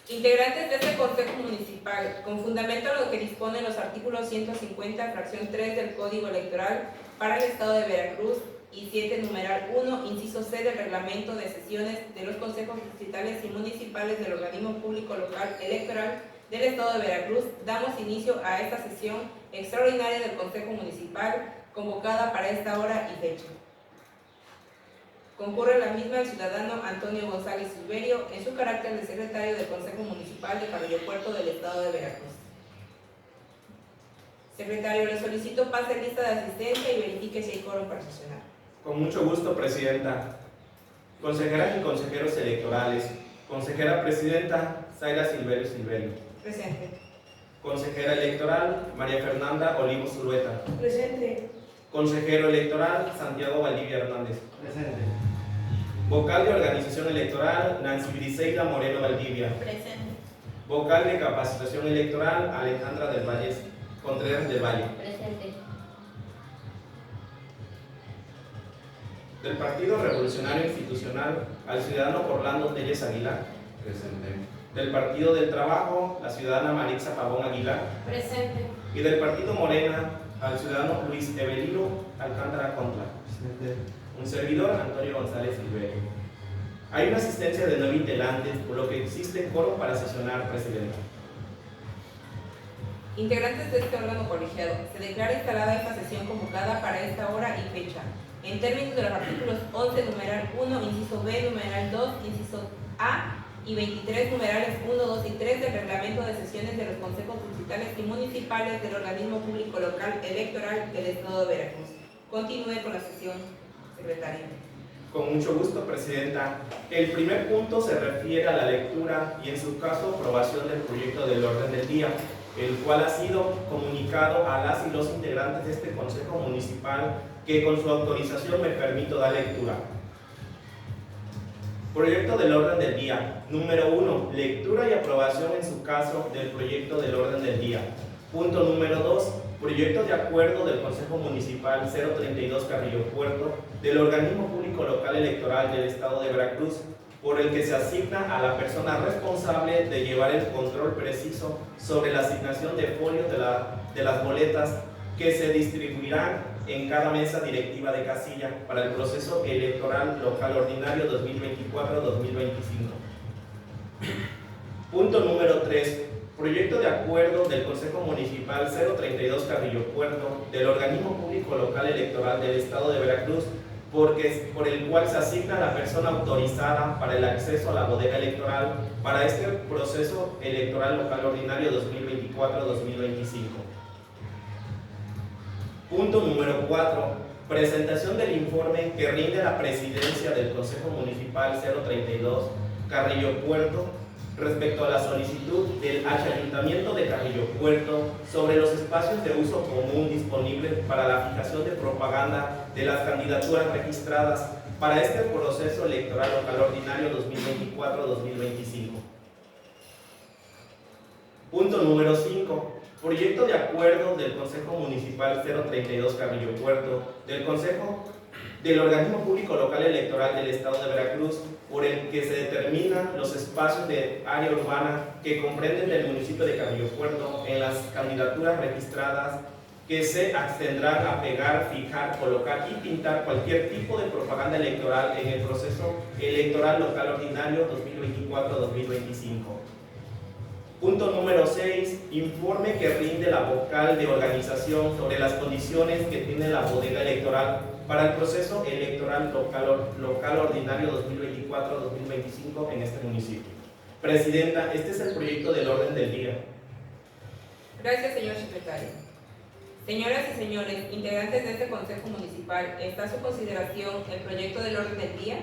Integrantes de este Consejo Municipal, con fundamento en lo que disponen los artículos 150, fracción 3 del Código Electoral para el Estado de Veracruz y 7, numeral 1, inciso C del Reglamento de Sesiones de los Consejos Distritales y Municipales del Organismo Público Local Electoral del Estado de Veracruz, damos inicio a esta sesión extraordinaria del Consejo Municipal, convocada para esta hora y fecha. Concurre la misma el ciudadano Antonio González Silverio en su carácter de secretario del Consejo Municipal de Carrillo Puerto del Estado de Veracruz. Secretario, le solicito pase lista de asistencia y verifique si hay quórum para sesionar. Con mucho gusto, Presidenta. Consejeras y consejeros electorales. Consejera Presidenta, Zaira Silverio Silverio. Presente. Consejera electoral, María Fernanda Olivo Zulueta. Presente. Consejero electoral, Santiago Valdivia Hernández. Presente. Vocal de organización electoral, Nancy Briseida Moreno Valdivia. Presente. Vocal de capacitación electoral, Alejandra del Valle Contreras del Valle. Presente. Del Partido Revolucionario Institucional, al ciudadano Orlando Telles Aguilar. Presente. Del Partido del Trabajo, la ciudadana Marixa Pavón Aguilar. Presente. Y del Partido Morena, al ciudadano Luis Evelino Alcántara Contra. Presente. Un servidor, Antonio González Silverio. Hay una asistencia de 9 integrantes, por lo que existe quórum para sesionar, Presidenta. Integrantes de este órgano colegiado, se declara instalada esta sesión convocada para esta hora y fecha, en términos de los artículos 11, numeral 1, inciso B, numeral 2, inciso A y 23, numerales 1, 2 y 3 del Reglamento de Sesiones de los Consejos Distritales y Municipales del Organismo Público Local Electoral del Estado de Veracruz. Continúe con la sesión, secretaria. Con mucho gusto, Presidenta. El primer punto se refiere a la lectura y, en su caso, aprobación del proyecto del orden del día, el cual ha sido comunicado a las y los integrantes de este Consejo Municipal, que con su autorización me permito dar lectura. Proyecto del orden del día. Número 1. Lectura y aprobación, en su caso, del proyecto del orden del día. Punto número 2. Proyecto de acuerdo del Consejo Municipal 032 Carrillo Puerto del Organismo Público Local Electoral del Estado de Veracruz, por el que se asigna a la persona responsable de llevar el control preciso sobre la asignación de folios de las boletas que se distribuirán en cada mesa directiva de casilla para el proceso electoral local ordinario 2024-2025. Punto número 3. Proyecto de acuerdo del Consejo Municipal 032 Carrillo Puerto del Organismo Público Local Electoral del Estado de Veracruz, por el cual se asigna a la persona autorizada para el acceso a la bodega electoral para este proceso electoral local ordinario 2024-2025. Punto número 4. Presentación del informe que rinde la presidencia del Consejo Municipal 032 Carrillo Puerto respecto a la solicitud del Ayuntamiento de Carrillo Puerto sobre los espacios de uso común disponibles para la fijación de propaganda de las candidaturas registradas para este proceso electoral local ordinario 2024-2025. Punto número 5. Proyecto de acuerdo del Consejo Municipal 032 Carrillo Puerto del Consejo del Organismo Público Local Electoral del Estado de Veracruz, por el que se determinan los espacios de área urbana que comprenden el municipio de Carrillo Puerto en las candidaturas registradas, que se abstendrán a pegar, fijar, colocar y pintar cualquier tipo de propaganda electoral en el proceso electoral local ordinario 2024-2025. Punto número 6. Informe que rinde la vocal de organización sobre las condiciones que tiene la bodega electoral para el proceso electoral local ordinario 2024-2025 en este municipio. Presidenta, este es el proyecto del orden del día. Gracias, señor secretario. Señoras y señores, integrantes de este Consejo Municipal, está a su consideración el proyecto del orden del día.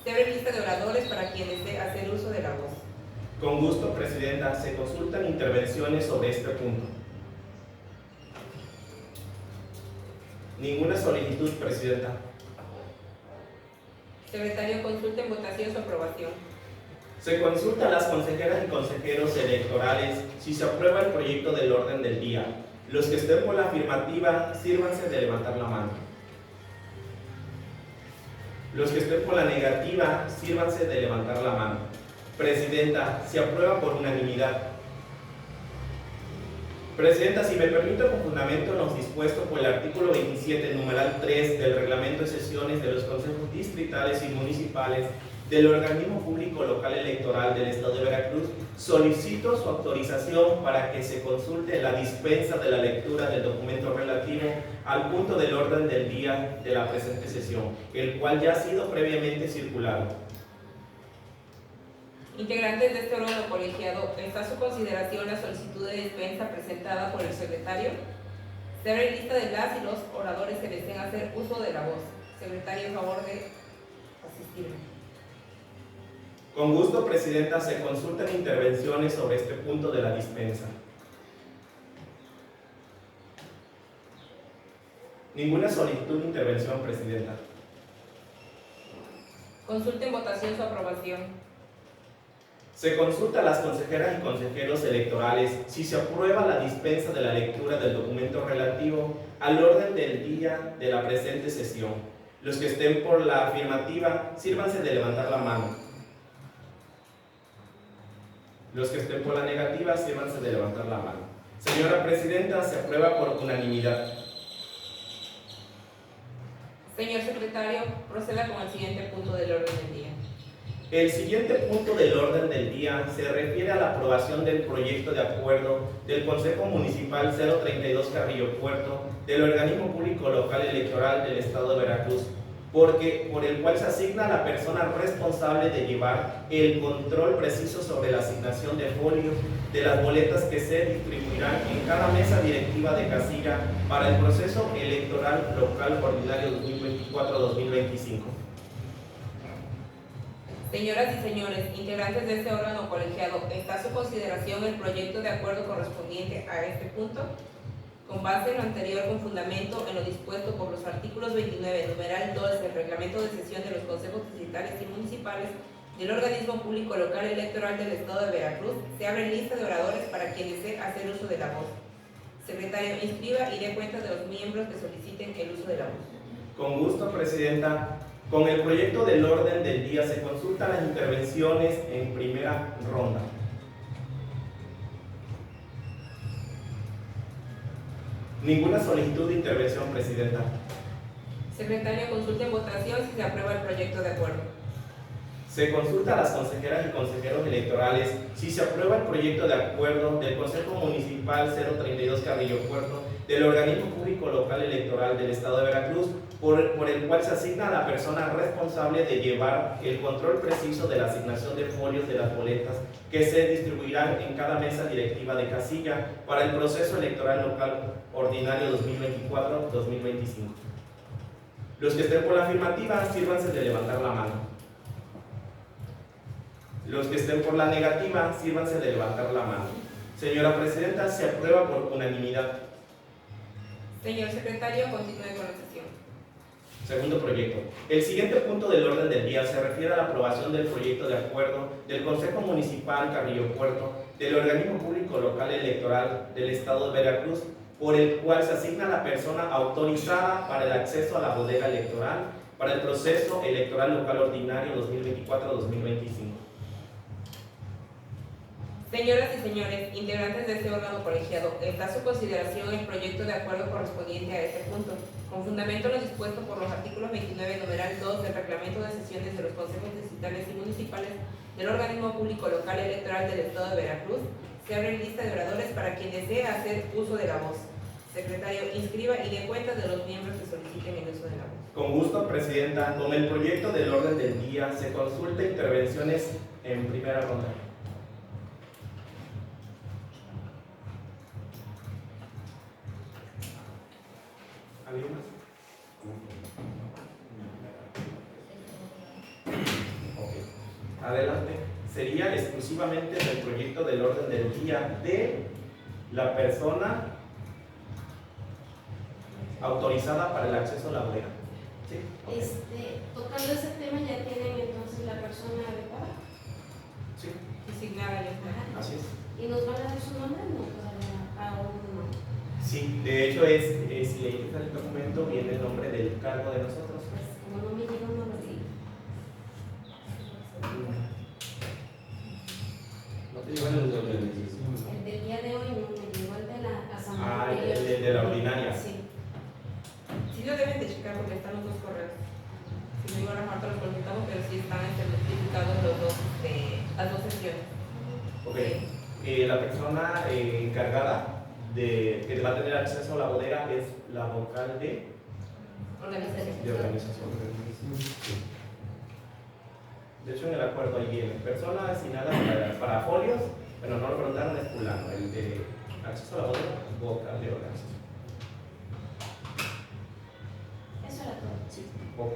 Se abre lista de oradores para quien desee hacer uso de la voz. Con gusto, Presidenta. Se consultan intervenciones sobre este punto. Ninguna solicitud, Presidenta. Secretario, consulta en votación su aprobación. Se consulta a las consejeras y consejeros electorales si se aprueba el proyecto del orden del día. Los que estén por la afirmativa, sírvanse de levantar la mano. Los que estén por la negativa, sírvanse de levantar la mano. Presidenta, se aprueba por unanimidad. Presidenta, si me permite, con fundamento en lo dispuesto por el artículo 27, numeral 3 del Reglamento de Sesiones de los Consejos Distritales y Municipales del Organismo Público Local Electoral del Estado de Veracruz, solicito su autorización para que se consulte la dispensa de la lectura del documento relativo al punto del orden del día de la presente sesión, el cual ya ha sido previamente circulado. Integrantes de este órgano colegiado, ¿está a su consideración la solicitud de dispensa presentada por el secretario? Se abre lista de las y los oradores que deseen hacer uso de la voz. Secretario, a favor de asistirme. Con gusto, Presidenta, se consultan intervenciones sobre este punto de la dispensa. Ninguna solicitud de intervención, Presidenta. Consulta en votación su aprobación. Se consulta a las consejeras y consejeros electorales si se aprueba la dispensa de la lectura del documento relativo al orden del día de la presente sesión. Los que estén por la afirmativa, sírvanse de levantar la mano. Los que estén por la negativa, sírvanse de levantar la mano. Señora Presidenta, se aprueba por unanimidad. Señor secretario, proceda con el siguiente punto del orden del día. El siguiente punto del orden del día se refiere a la aprobación del proyecto de acuerdo del Consejo Municipal 032 Carrillo Puerto del Organismo Público Local Electoral del Estado de Veracruz, por el cual se asigna a la persona responsable de llevar el control preciso sobre la asignación de folios de las boletas que se distribuirán en cada mesa directiva de casilla para el proceso electoral local ordinario 2024-2025. Señoras y señores, integrantes de este órgano colegiado, ¿está a su consideración el proyecto de acuerdo correspondiente a este punto? Con base en lo anterior, con fundamento en lo dispuesto por los artículos 29, numeral 2 del Reglamento de Sesión de los Consejos Distritales y Municipales del Organismo Público Local Electoral del Estado de Veracruz, se abre lista de oradores para quien desee hacer uso de la voz. Secretario, inscriba y dé cuenta de los miembros que soliciten el uso de la voz. Con gusto, Presidenta. Con el proyecto del orden del día se consultan las intervenciones en primera ronda. Ninguna solicitud de intervención, Presidenta. Secretario, consulta en votación si se aprueba el proyecto de acuerdo. Se consulta a las consejeras y consejeros electorales si se aprueba el proyecto de acuerdo del Consejo Municipal 032 Carrillo Puerto del Organismo Público Local Electoral del Estado de Veracruz, por el cual se asigna a la persona responsable de llevar el control preciso de la asignación de folios de las boletas que se distribuirán en cada mesa directiva de casilla para el proceso electoral local ordinario 2024-2025. Los que estén por la afirmativa, sírvanse de levantar la mano. Los que estén por la negativa, sírvanse de levantar la mano. Señora Presidenta, se aprueba por unanimidad. Señor secretario, continúe con la sesión. Segundo proyecto. El siguiente punto del orden del día se refiere a la aprobación del proyecto de acuerdo del Consejo Municipal Carrillo Puerto del Organismo Público Local Electoral del Estado de Veracruz, por el cual se asigna a la persona autorizada para el acceso a la bodega electoral para el proceso electoral local ordinario 2024-2025. Señoras y señores, integrantes de este órgano colegiado, está a su consideración el proyecto de acuerdo correspondiente a este punto, con fundamento en lo dispuesto por los artículos 29, numeral 2 del Reglamento de Sesiones de los Consejos Distritales y Municipales del Organismo Público Local Electoral del Estado de Veracruz. Se abre lista de oradores para quien desee hacer uso de la voz. Secretario, inscriba y dé cuenta de los miembros que soliciten el uso de la voz. Con gusto, Presidenta. Con el proyecto del orden del día se consulta intervenciones en primera ronda. ¿Alguien más? Ok. Adelante. Sería exclusivamente del proyecto del orden del día de la persona autorizada para el acceso a la bodega. ¿Sí? Okay. Tocando ese tema, ¿ya tienen entonces la persona adecuada? Sí. Designada ya está. Así es. ¿Y nos van a dar su nombre? No, aún no. Sí, de hecho si lees el documento viene el nombre del cargo de nosotros. Pues como no me llegó, no lo leí. te llevan los de organización. El del día de hoy no me llegó, el de la asamblea. Ah, anterior. el de la ordinaria. Sí. Sí lo deben de checar porque están los dos correos. Si no igual a Marta los consultamos, pero sí están notificados los dos, las dos sesiones. Ok. La persona encargada que va a tener acceso a la bodega es la vocal de Organización. organización. De hecho, en el acuerdo ahí viene persona asignada para folios, pero no lo preguntaron, es fulano, el de acceso a la bodega, vocal de organización. Eso era todo. Sí. Ok.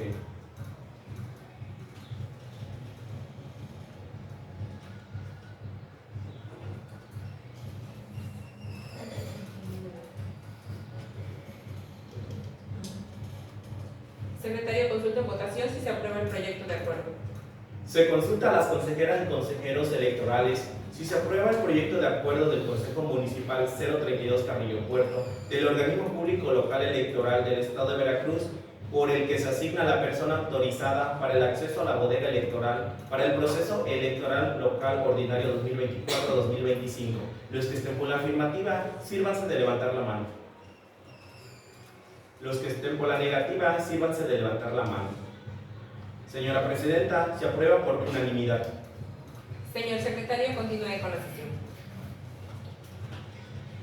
Secretario, consulta en votación si se aprueba el proyecto de acuerdo. Se consulta a las consejeras y consejeros electorales si se aprueba el proyecto de acuerdo del Consejo Municipal 032 Carrillo Puerto del Organismo Público Local Electoral del Estado de Veracruz, por el que se asigna a la persona autorizada para el acceso a la bodega electoral para el proceso electoral local ordinario 2024-2025. Los que estén por la afirmativa, sírvanse de levantar la mano. Los que estén por la negativa, sírvanse de levantar la mano. Señora Presidenta, se aprueba por unanimidad. Señor Secretario, continúe con la sesión.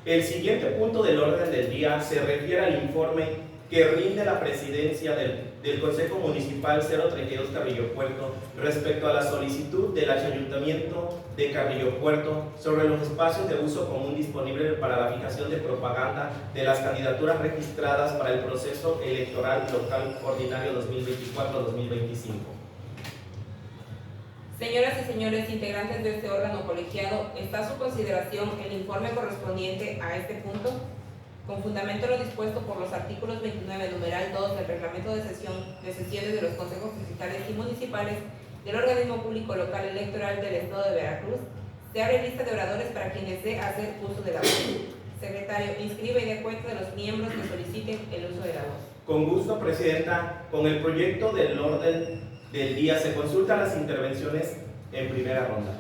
El siguiente punto del orden del día se refiere al informe que rinde la presidencia del Consejo Municipal 032 Carrillo Puerto respecto a la solicitud del Ayuntamiento de Carrillo Puerto sobre los espacios de uso común disponibles para la fijación de propaganda de las candidaturas registradas para el proceso electoral local ordinario 2024-2025. Señoras y señores integrantes de este órgano colegiado, está a su consideración el informe correspondiente a este punto, con fundamento en lo dispuesto por los artículos 29, numeral 2 del Reglamento de sesiones de los consejos distritales y municipales del Organismo Público Local Electoral del Estado de Veracruz. Se abre lista de oradores para quien desee hacer uso de la voz. Secretario, inscribe y dé cuenta de los miembros que soliciten el uso de la voz. Con gusto, Presidenta. Con el proyecto del orden del día se consultan las intervenciones en primera ronda.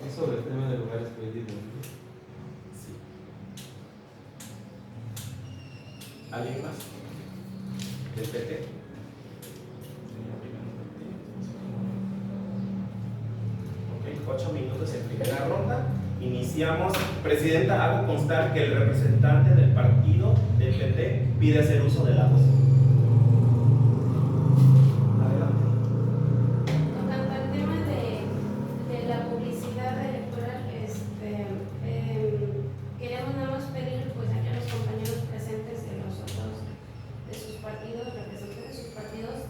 Es sobre el tema de lugares prohibidos, ¿no? Sí. ¿Alguien más? ¿Del PT? Ok, 8 minutos en primera ronda. Iniciamos. Presidenta, hago constar que el representante del partido del PT pide hacer uso de la voz. Adelante. En cuanto al tema de la publicidad electoral, queremos nada más pedir pues aquí a los compañeros presentes de los otros, de sus partidos, representantes de sus partidos,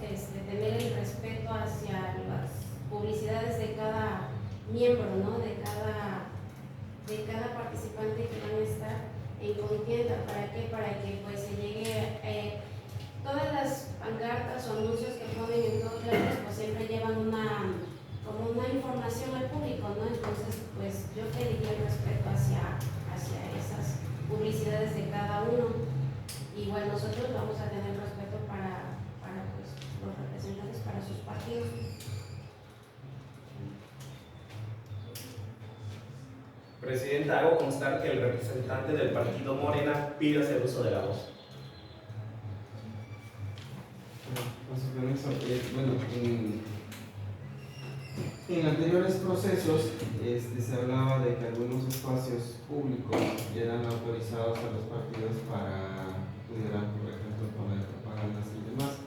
tener el respeto hacia las publicidades de cada miembro, ¿no? de cada participante que van a estar en contienda. ¿Para qué? Para que pues se llegue todas las pancartas o anuncios que ponen en todos lados, pues siempre llevan como una información al público, ¿no? Entonces pues yo pediría el respeto hacia esas publicidades de cada uno. Igual nosotros vamos a tener respeto para pues, los representantes para sus partidos. Presidenta, hago constar que el representante del partido Morena pide hacer uso de la voz. Con su permiso, bueno, en anteriores procesos se hablaba de que algunos espacios públicos eran autorizados a los partidos para pudieran, por ejemplo, poner propagandas y demás.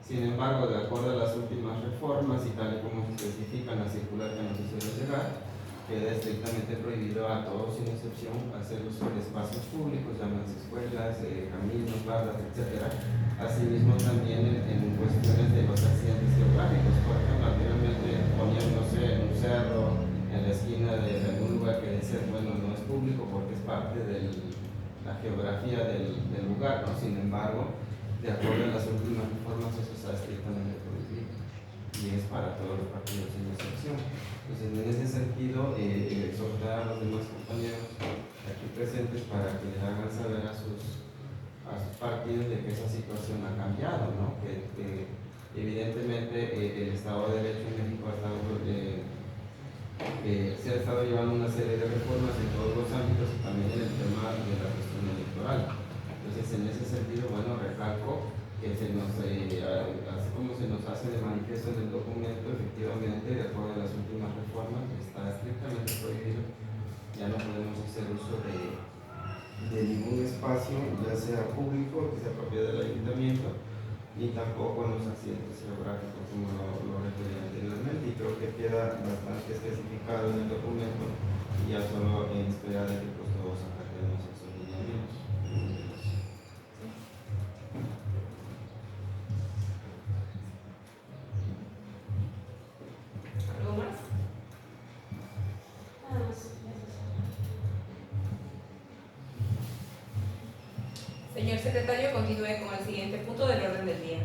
Sin embargo, de acuerdo a las últimas reformas y tal y como se especifica en la circular que nos hicieron llegar, queda estrictamente prohibido a todos sin excepción hacer uso de espacios públicos, llámense escuelas, caminos, bardas, etc. Asimismo también en cuestiones de los accidentes geográficos, por ejemplo, anteriormente ponían, no sé, en un cerro, en la esquina de algún lugar que decía, bueno, no es público porque es parte de la geografía del lugar, ¿no? Sin embargo, de acuerdo a las últimas reformas, eso está estrictamente prohibido y es para todos los partidos sin excepción. Entonces, en ese sentido, exhortar a los demás compañeros aquí presentes para que le hagan saber a sus partidos de que esa situación ha cambiado, ¿no? Que Evidentemente, el Estado de Derecho en México se ha estado llevando una serie de reformas en todos los ámbitos y también en el tema de la cuestión electoral. Entonces, en ese sentido, bueno, recalco que así como se nos hace de manifiesto en el documento, efectivamente, de acuerdo a las últimas reformas, está estrictamente prohibido. Ya no podemos hacer uso de ningún espacio, ya sea público, que sea propiedad del ayuntamiento, ni tampoco en los accidentes geográficos, como lo referí anteriormente, y creo que queda bastante especificado en el documento, y ya solo en espera de que pues, todos acatemos esos lineamientos. ¿Algo más? Nada más, gracias. Señor secretario, continúe con el siguiente punto del orden del día.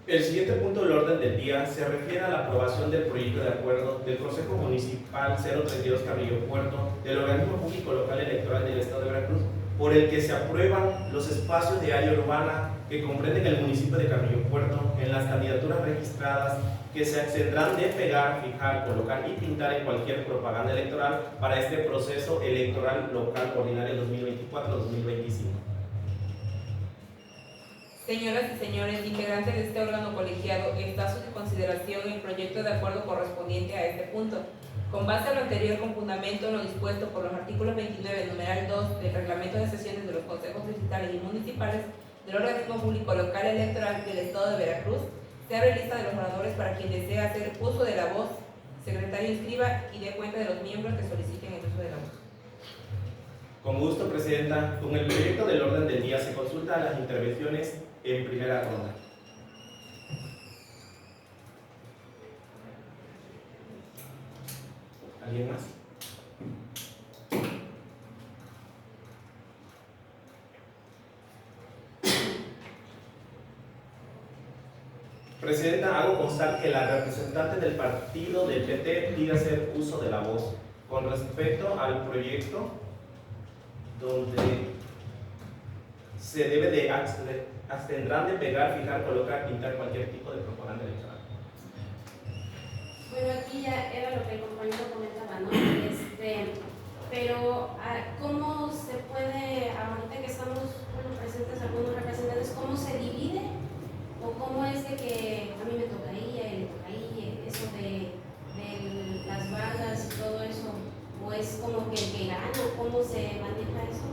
El siguiente punto del orden del día se refiere a la aprobación del proyecto de acuerdo del Consejo Municipal 032 Carrillo Puerto del Organismo Público Local Electoral del Estado de Veracruz, por el que se aprueban los espacios de área urbana que comprenden el municipio de Carrillo Puerto en las candidaturas registradas que se abstendrán de pegar, fijar, colocar y pintar en cualquier propaganda electoral para este proceso electoral local ordinario 2024-2025. Señoras y señores, integrantes de este órgano colegiado, está a su consideración el proyecto de acuerdo correspondiente a este punto. Con base a lo anterior, con fundamento en lo dispuesto por los artículos 29, numeral 2 del Reglamento de Sesiones de los Consejos Distritales y Municipales del Organismo Público Local Electoral del Estado de Veracruz, se abre lista de los oradores para quien desea hacer uso de la voz. Secretario inscriba y dé cuenta de los miembros que soliciten el uso de la voz. Con gusto, Presidenta. Con el proyecto del orden del día se consultan las intervenciones en primera ronda. ¿Alguien más? Presidenta, hago constar que la representante del partido del PT pide hacer uso de la voz con respecto al proyecto donde se debe de abstendrán de pegar, fijar, colocar, pintar cualquier tipo de propaganda electoral. Bueno, aquí ya era lo que el compañero comentaba, ¿no? Pero ¿cómo se puede, ahorita que estamos presentes algunos representantes, cómo se divide? ¿O cómo es de que a mí me toca ahí, a él le toca ahí, eso de las barras y todo eso? ¿O es como que el que gana? ¿Cómo se maneja eso?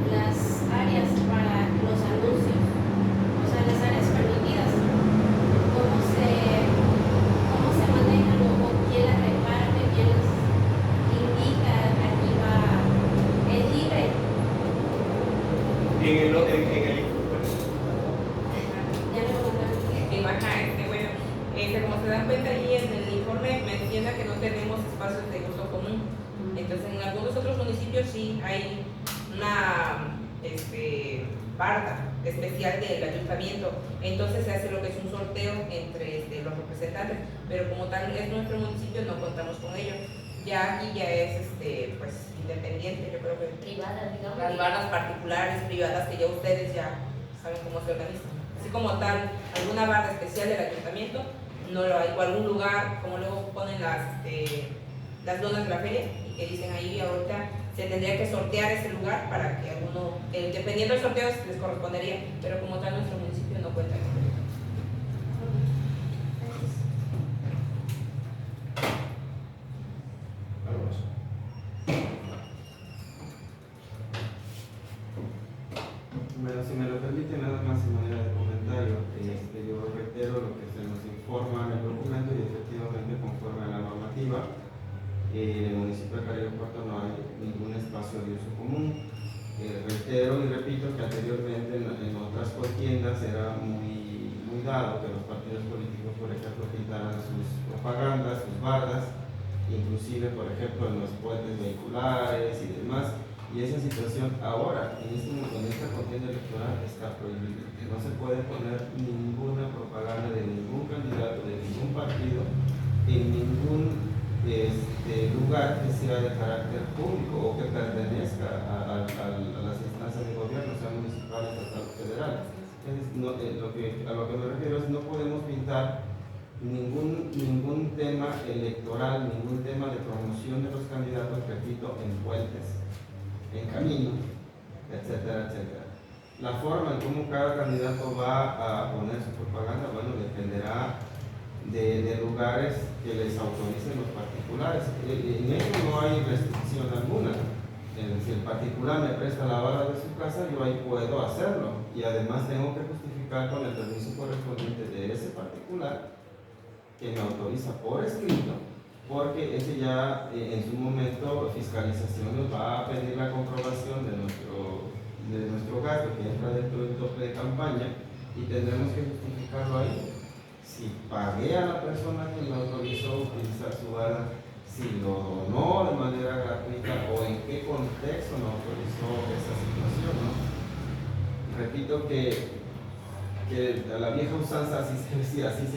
Las áreas para los anuncios, o sea, las áreas permitidas, ¿cómo se manejan o quién las reparte, quién las indica, aquí va, es libre? En el Ya me contaron. Bueno, como se dan cuenta ahí en el informe menciona que no tenemos espacios de uso común. Entonces en algunos otros municipios sí hay una barda especial del ayuntamiento, entonces se hace lo que es un sorteo entre los representantes, pero como tal es nuestro municipio, no contamos con ello. Ya aquí ya es pues independiente, yo creo que Privada, digamos. las barras particulares, privadas, que ya ustedes ya saben cómo se organizan. Así como tal, alguna barra especial del ayuntamiento, no lo hay, o algún lugar, como luego ponen las lonas de la feria, y que dicen ahí ahorita se tendría que sortear ese lugar para que alguno, dependiendo del sorteo les correspondería, pero como tal nuestro municipio no cuenta con ello. ¿Algo más? Bueno, si me lo permite, nada más en manera de comentario, yo reitero lo que se nos informa en el documento y efectivamente conforme a la normativa, en el municipio de Carrillo Puerto no hay ningún espacio de uso común. Reitero y repito que anteriormente en otras contiendas era muy dado que los partidos políticos, por ejemplo, pintaran sus propagandas, sus bardas, inclusive, por ejemplo, en los puentes vehiculares y demás. Y esa situación ahora, en esta contienda electoral, está prohibida. No se puede poner ninguna propaganda de ningún candidato, de ningún partido, en ningún lugar que sea de carácter público o que pertenezca a las instancias a lo que me refiero es no podemos pintar ningún tema electoral, ningún tema de promoción de los candidatos, repito, en puentes, en caminos, etcétera, etcétera. La forma en cómo cada candidato va a poner su propaganda, bueno, dependerá de lugares que les autoricen los particulares. En eso no hay restricción alguna. Si el particular me presta la barra de su casa, yo ahí puedo hacerlo. Y además tengo que justificar con el permiso correspondiente de ese particular que me autoriza por escrito, porque ese ya en su momento fiscalización nos va a pedir la comprobación de nuestro gasto que entra dentro del tope de campaña y tendremos que justificarlo ahí. Si pagué a la persona que me autorizó utilizar su barra, si lo donó de manera gratuita o en qué contexto me autorizó esa situación, ¿no? Repito que a la vieja usanza así se decía, así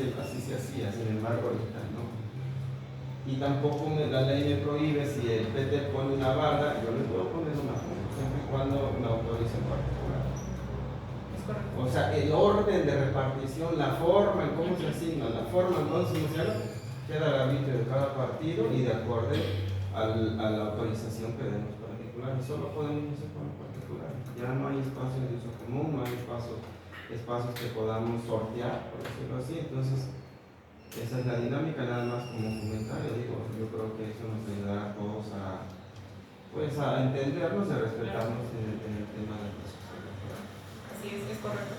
se hacía, sin embargo ahorita no. Y tampoco la ley me prohíbe, si el PT pone una barra, yo le puedo poner una, siempre y cuando me autorice en particular. O sea, el orden de repartición, la forma en cómo se asigna, la forma en cómo se asigna, queda al arbitrio de cada partido y de acuerdo a la autorización que demos particular. Y solo podemos hacer con el particular. Ya no hay espacios de uso común, no hay espacios que podamos sortear, por decirlo así. Entonces, esa es la dinámica, nada más como comentario. Digo, yo creo que eso nos ayudará a todos a entendernos y a respetarnos en el tema del proceso electoral. Así es correcto.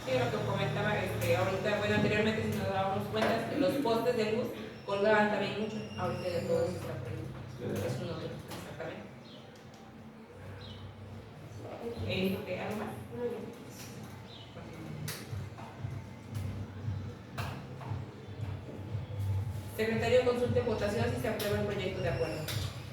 Sí, lo que comentaba ahorita, bueno, anteriormente si nos dábamos cuenta que los postes de luz colgaban también mucho, ahorita de todo eso está prohibido. Es uno de los, exactamente. ¿Algo más? Secretario, consulte votación si se aprueba el proyecto de acuerdo.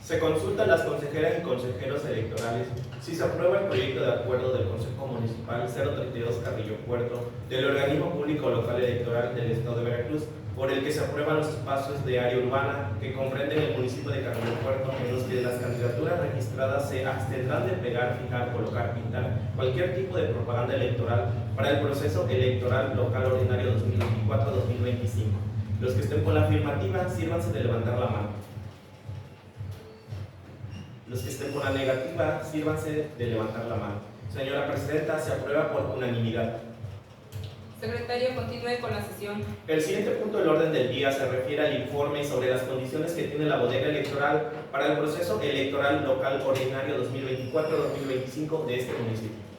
Se consultan las consejeras y consejeros electorales si se aprueba el proyecto de acuerdo del Consejo Municipal 032 Carrillo Puerto del Organismo Público Local Electoral del Estado de Veracruz, por el que se aprueban los espacios de área urbana que comprenden el municipio de Carrillo Puerto, en los que las candidaturas registradas se abstendrán de pegar, fijar, colocar, pintar cualquier tipo de propaganda electoral para el proceso electoral local ordinario 2024-2025. Los que estén con la afirmativa, sírvanse de levantar la mano. Los que estén con la negativa, sírvanse de levantar la mano. Señora Presidenta, se aprueba por unanimidad. Secretario, continúe con la sesión. El siguiente punto del orden del día se refiere al informe sobre las condiciones que tiene la bodega electoral para el proceso electoral local ordinario 2024-2025 de este municipio.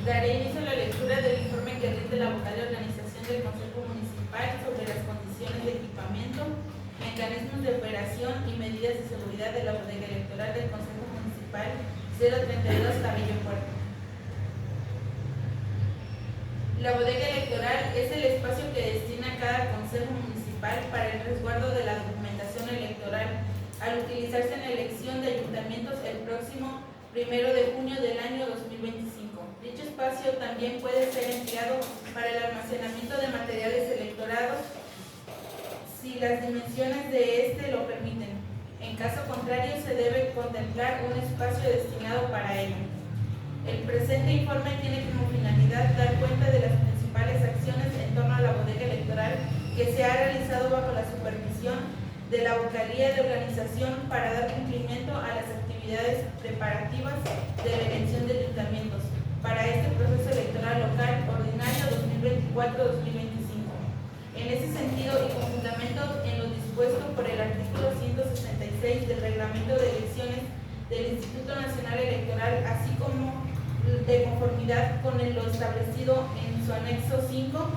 Daré inicio a la lectura del informe que rinde la vocal de organización del Consejo Municipal sobre las condiciones de equipamiento, mecanismos de operación y medidas de seguridad de la bodega electoral del Consejo Municipal 032 Carrillo Puerto. La bodega electoral es el espacio que destina cada Consejo Municipal para el resguardo de la documentación electoral al utilizarse en la elección de ayuntamientos el próximo 1 de junio del año 2025. Dicho espacio también puede ser empleado para el almacenamiento de materiales electorados si las dimensiones de este lo permiten. En caso contrario, se debe contemplar un espacio destinado para ello. El presente informe tiene como finalidad dar cuenta de las principales acciones en torno a la bodega electoral que se ha realizado bajo la supervisión de la vocalía de organización para dar cumplimiento a las actividades preparativas de la elección de ayuntamientos para este proceso electoral local ordinario 2024-2025. En ese sentido y con fundamento en lo dispuesto por el artículo 166 del Reglamento de Elecciones del Instituto Nacional Electoral, así como de conformidad con lo establecido en su anexo 5,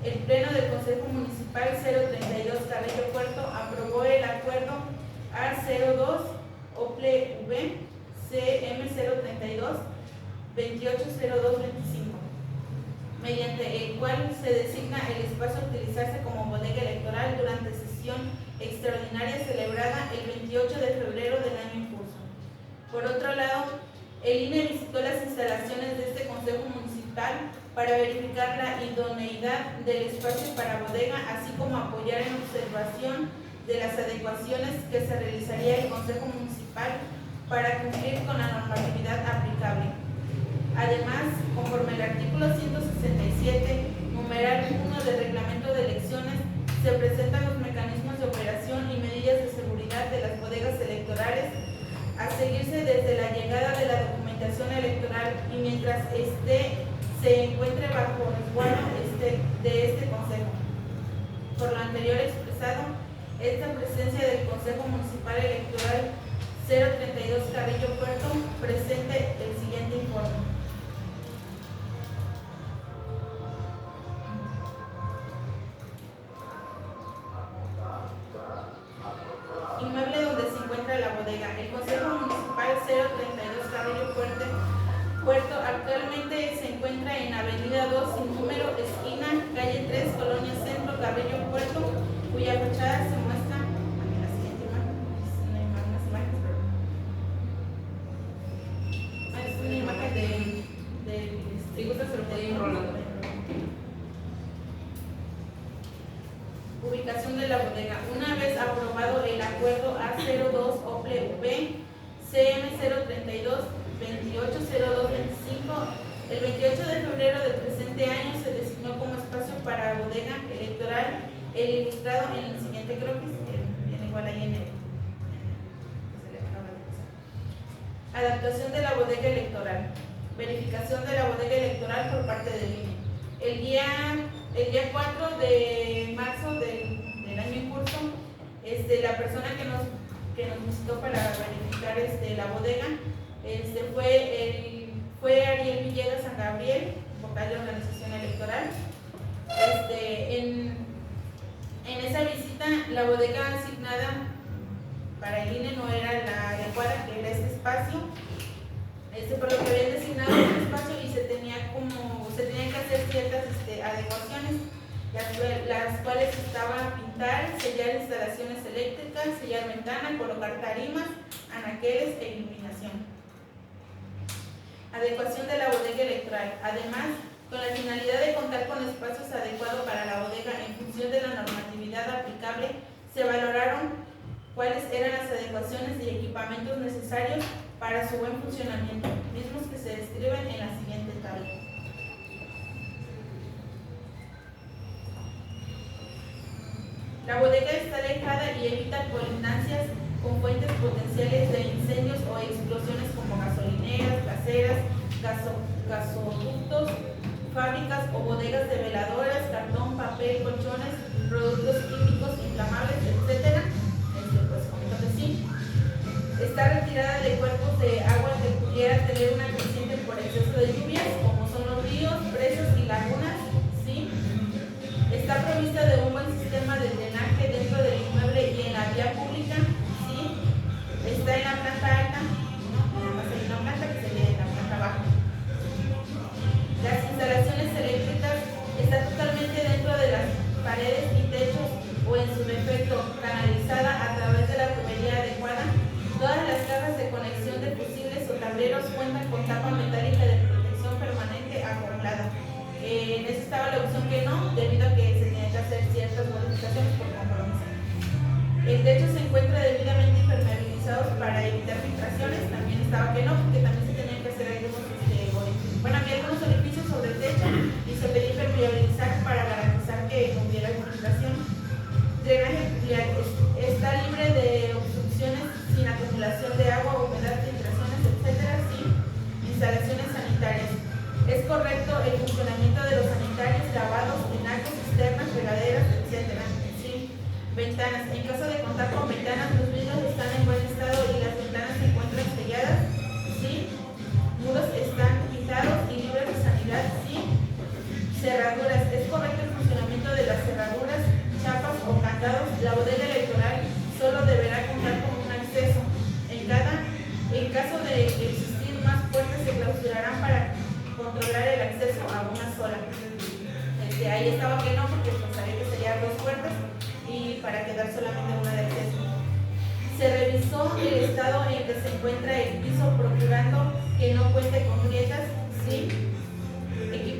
el Pleno del Consejo Municipal 032 Carrillo Puerto aprobó el acuerdo A02 OPLE-V CM032 280225, mediante el cual se designa el espacio a utilizarse como bodega electoral durante sesión extraordinaria celebrada el 28 de febrero del año en curso. Por otro lado, el INE visitó las instalaciones de este Consejo Municipal municipal para verificar la idoneidad del espacio para bodega, así como apoyar en observación de las adecuaciones que se realizaría el Consejo Municipal para cumplir con la normatividad aplicable. Además, conforme al artículo 167, numeral 1 del Reglamento de Elecciones, se presentan los mecanismos de operación y medidas de seguridad de las bodegas electorales a seguirse desde la llegada de la documentación electoral y mientras se encuentre bajo resguardo de este Consejo. Por lo anterior expresado, esta presencia del Consejo Municipal Electoral 032 Carrillo Puerto presente el siguiente informe. Inmueble donde se encuentra la bodega. El Consejo Municipal 032 Carrillo Puerto actualmente se encuentra en Avenida 2 sin número, esquina, calle 3, Colonia Centro, Carrillo Puerto, cuya fachada se muestra en la siguiente imagen. Es una imagen de Si gusta se lo puede ir rolando. Ubicación de la bodega. Una vez aprobado el acuerdo A02-OPLV CM032 280225, el 28 de febrero del presente año se designó como espacio para bodega electoral el ilustrado en el siguiente croquis, viene igual ahí en el que se le acaba de pasar. Adaptación de la bodega electoral. Verificación de la bodega electoral por parte del INE. El día 4 de marzo del año en curso, la persona que nos visitó para verificar la bodega fue Ariel Villegas San Gabriel, vocal de organización electoral. En esa visita, la bodega asignada para el INE no era la adecuada, que era este espacio. Por lo que habían designado un espacio y se tenían que hacer ciertas adecuaciones, las cuales estaban pintar, sellar instalaciones eléctricas, sellar ventanas, colocar tarimas, anaqueles e iluminación. Adecuación de la bodega electoral. Además, con la finalidad de contar con espacios adecuados para la bodega en función de la normatividad aplicable, se valoraron cuáles eran las adecuaciones y equipamientos necesarios para su buen funcionamiento, mismos que se describen en la siguiente tabla. La bodega está alejada y evita colindancias con fuentes potenciales de incendios o explosiones como gasolineras, gaseras, gasoductos, fábricas o bodegas de veladoras, cartón, papel, colchones, productos químicos inflamables, etc. Pues comento que sí. Está retirada de cuerpos de agua que pudiera tener una creciente por exceso de lluvias, como son los ríos, presas y lagunas, ¿sí? Está provista de un buen sistema de drenaje dentro del inmueble y en la vía pública, ¿sí? Está en la planta alta, ¿no? Nada más hay una planta que se ve en la planta baja. Las instalaciones eléctricas están totalmente dentro de las paredes y techos o en su defecto canalizada a través de la tubería adecuada. Todas las cajas de conexión de fusibles o tableros cuentan con tapa metálica de protección permanente acoplada. En eso estaba la opción que no, debido a que se tenían que hacer ciertas modificaciones por compromiso. El techo se encuentra debidamente impermeabilizado para evitar filtraciones, también estaba que no, porque también se tenían que hacer algunos orificios. Bueno, había algunos orificios sobre el techo y se pedía impermeabilizar para garantizar que no hubiera filtración. Drenaje fluvial está libre de obstrucciones sin acumulación de agua, humedad, filtraciones, etcétera, sin instalaciones sanitarias. Es correcto el funcionamiento de los sanitarios, lavados, tinacos, cisternas, regaderas, etcétera. Sí. Ventanas. En caso de contar con ventanas, los vidrios están en buen estado y las ventanas se encuentran selladas. Sí. Muros están pintados y libres de sanidad. Sí. Cerraduras. Es correcto el funcionamiento de las cerraduras, chapas o candados. La bodega electoral solo deberá contar con un acceso. En caso de existir más puertas, se clausurarán para controlar el acceso a una sola. Ahí estaba que no, porque sabía que serían dos puertas y para quedar solamente una de acceso. Se revisó el estado en el que se encuentra el piso, procurando que no cuente con grietas, ¿sí?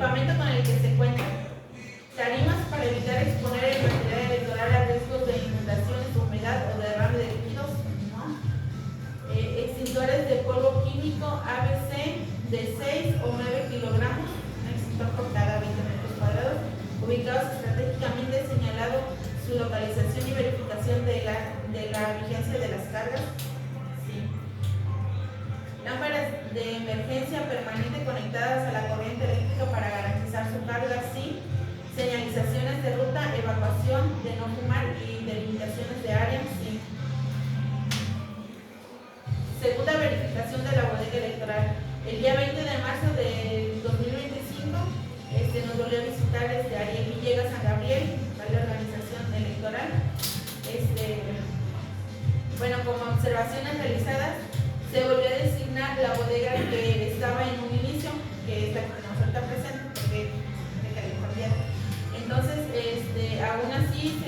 equipamiento con el que se cuenta, tarimas para evitar exponer el material electoral a riesgos de inundaciones, humedad o derrame de líquidos, ¿no? Extintores de polvo químico ABC de 6 o 9 kilogramos, un extintor por cada 20 metros cuadrados, ubicados estratégicamente, señalado su localización y verificación de la vigencia de las cargas. Sí. Lámparas de emergencia permanente conectadas a la corriente eléctrica para garantizar su carga. Sí. Señalizaciones de ruta, evacuación, de no fumar y delimitaciones de área. Sí. Segunda verificación de la bodega electoral. El día 20 de marzo del 2025 nos volvió a visitar Ariel Villegas San Gabriel para la organización electoral. Bueno, como observaciones realizadas, se volvió a designar la bodega que estaba en un inicio, que es la que nos está presente, porque de California. Entonces, aún así,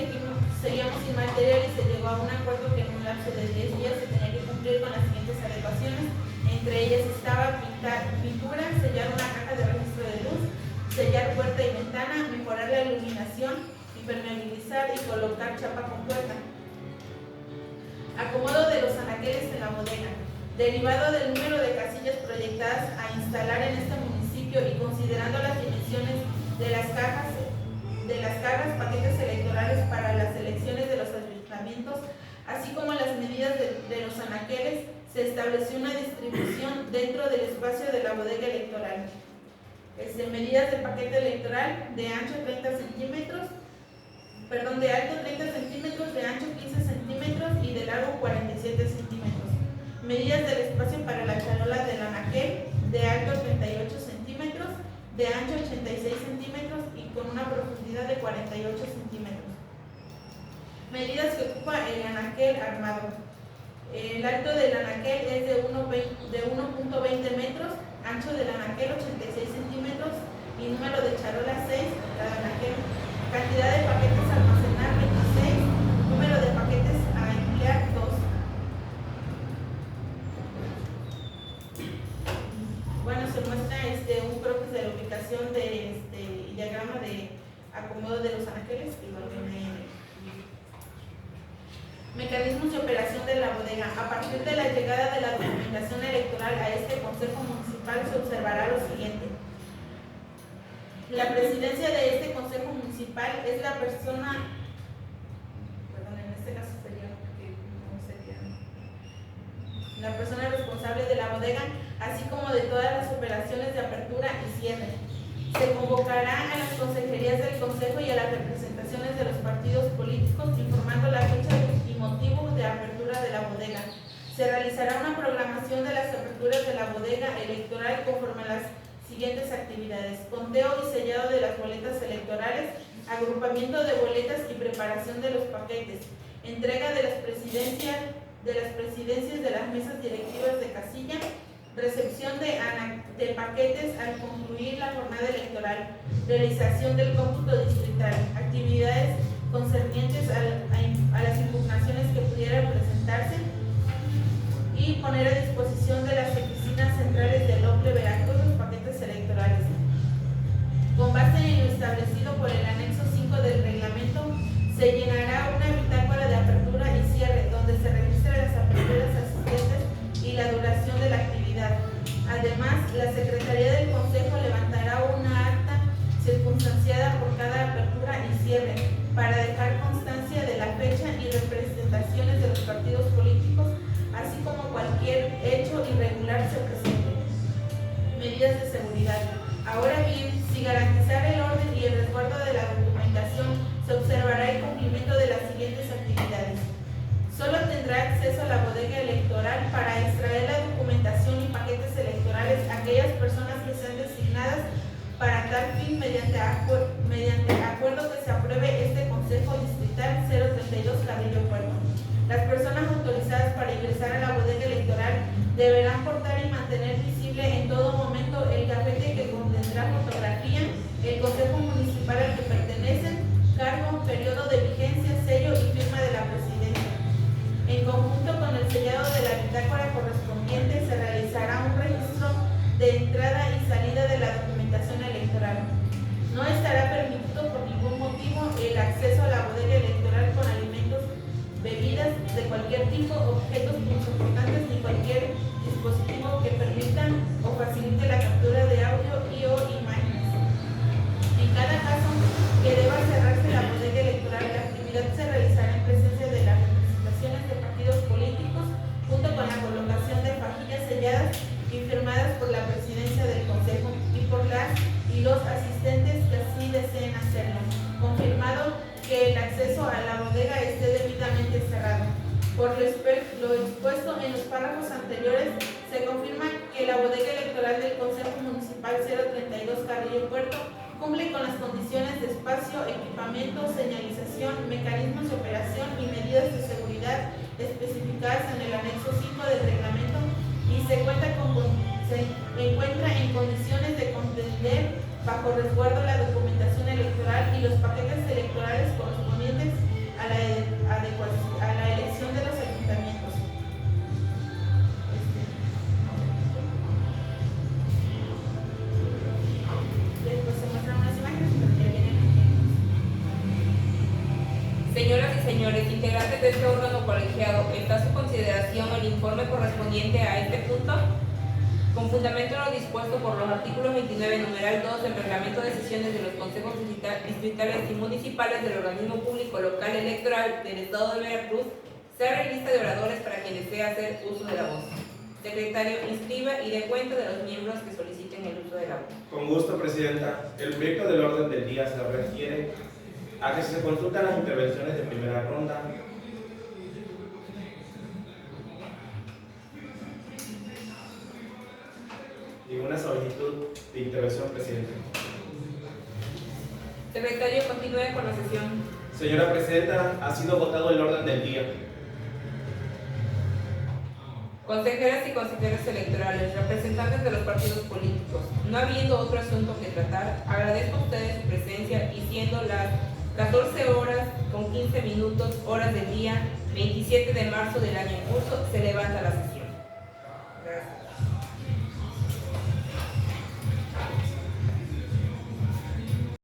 seguíamos sin material y se llegó a un acuerdo que en un lapso de 10 días se tenía que cumplir con las siguientes adecuaciones. Entre ellas estaba pintar pintura, sellar una caja de registro de luz, sellar puerta y ventana, mejorar la iluminación, impermeabilizar y colocar chapa con puerta. Acomodo de los anaqueles en la bodega. Derivado del número de casillas proyectadas a instalar en este municipio y considerando las dimensiones de las cajas, paquetes electorales para las elecciones de los ayuntamientos, así como las medidas de los anaqueles, se estableció una distribución dentro del espacio de la bodega electoral. Medidas del paquete electoral de ancho 30 centímetros, de alto 30 centímetros, de ancho 15 centímetros y de largo 47 centímetros. Medidas del espacio para la charola del anaquel, de alto 38 centímetros, de ancho 86 centímetros y con una profundidad de 48 centímetros. Medidas que ocupa el anaquel armado. El alto del anaquel es de 1.20 metros, ancho del anaquel 86 centímetros y número de charola 6 cada anaquel. Cantidad de paquetes a almacenar 26, número de paquetes a emplear 2. Bueno, se muestra un croquis de la ubicación de diagrama de acomodo de los anaqueles, que igual viene en el mecanismos de operación de la bodega. A partir de la llegada de la documentación electoral a este Consejo Municipal se observará lo siguiente. La presidencia de este Consejo Municipal es la persona, en este caso sería, la persona responsable de la bodega, así como de todas las operaciones de apertura y cierre. Se convocará a las consejerías del Consejo y a las representaciones de los partidos políticos informando la fecha y motivo de apertura de la bodega. Se realizará una programación de las aperturas de la bodega electoral conforme a las siguientes actividades: conteo y sellado de las boletas electorales, agrupamiento de boletas y preparación de los paquetes, entrega de las presidencias de las mesas directivas de casilla, recepción de paquetes al concluir la jornada electoral, realización del cómputo distrital, actividades concernientes a las impugnaciones que pudieran presentarse y poner a disposición de las oficinas centrales del OPLE Veracruz los paquetes electorales. Con base en lo establecido por el anexo 5 del reglamento, se llenará una bitácora de apertura y cierre donde se registran las aperturas asistentes y la duración de la actividad. Además, la Secretaría del Consejo levantará una acta circunstanciada por cada apertura y cierre para dejar constancia de la fecha y representaciones de los partidos políticos, así como cualquier hecho irregular se presente. Medidas de seguridad. Ahora bien, si garantizar el orden y el resguardo de la documentación, se observará el cumplimiento de las siguientes actividades. Solo tendrá acceso a la bodega electoral para extraer la documentación y paquetes electorales aquellas personas que sean designadas para tal fin mediante acuerdo que se apruebe este Consejo Distrital 032 Cabrillo Puerto. Las personas autorizadas para ingresar a la bodega electoral deberán portar y mantener visible en todo momento el gafete que contendrá fotografía, el Consejo Municipal al que pertenecen, cargo, periodo de vigencia, sello y firma de la presidencia. En conjunto con el sellado de la bitácora correspondiente, se realizará un registro de entrada y salida de la documentación electoral. tipo, objetos punzocortantes ni cualquier dispositivo que permita o facilite la captura de audio y o imágenes. En cada caso que deba cerrarse la bodega electoral, la actividad se realizará en presencia de las representaciones de partidos políticos, junto con la colocación de fajillas selladas y firmadas por la presidencia del Consejo y por las y los asistentes que así deseen hacerlo, confirmado que el acceso a la bodega esté debidamente cerrado. Por lo expuesto en los párrafos anteriores, se confirma que la bodega electoral del Consejo Municipal 032 Carrillo Puerto cumple con las condiciones de espacio, equipamiento, señalización, mecanismos de operación y medidas de seguridad especificadas en el anexo 5 del reglamento y se encuentra en condiciones de contener bajo resguardo la documentación electoral y los paquetes electorales correspondientes a la elección de los ayuntamientos. Después se muestran unas imágenes, pero ya vienen aquí. Señoras y señores, integrantes de este órgano colegiado, ¿está a su consideración el informe correspondiente a este punto? Con fundamento en lo dispuesto por los artículos 29, numeral 2 del Reglamento de Sesiones de los Consejos Distritales y Municipales del Organismo Público Local Electoral del Estado de Veracruz, se abre lista de oradores para quien desea hacer uso de la voz. Secretario, inscriba y dé cuenta de los miembros que soliciten el uso de la voz. Con gusto, Presidenta. El proyecto del orden del día se refiere a que se consultan las intervenciones de primera ronda. Ninguna solicitud de intervención, Presidente. Secretario, continúe con la sesión. Señora Presidenta, ha sido votado el orden del día. Consejeras y consejeros electorales, representantes de los partidos políticos, no habiendo otro asunto que tratar, agradezco a ustedes su presencia y siendo las 14 horas con 15 minutos, horas del día 27 de marzo del año en curso,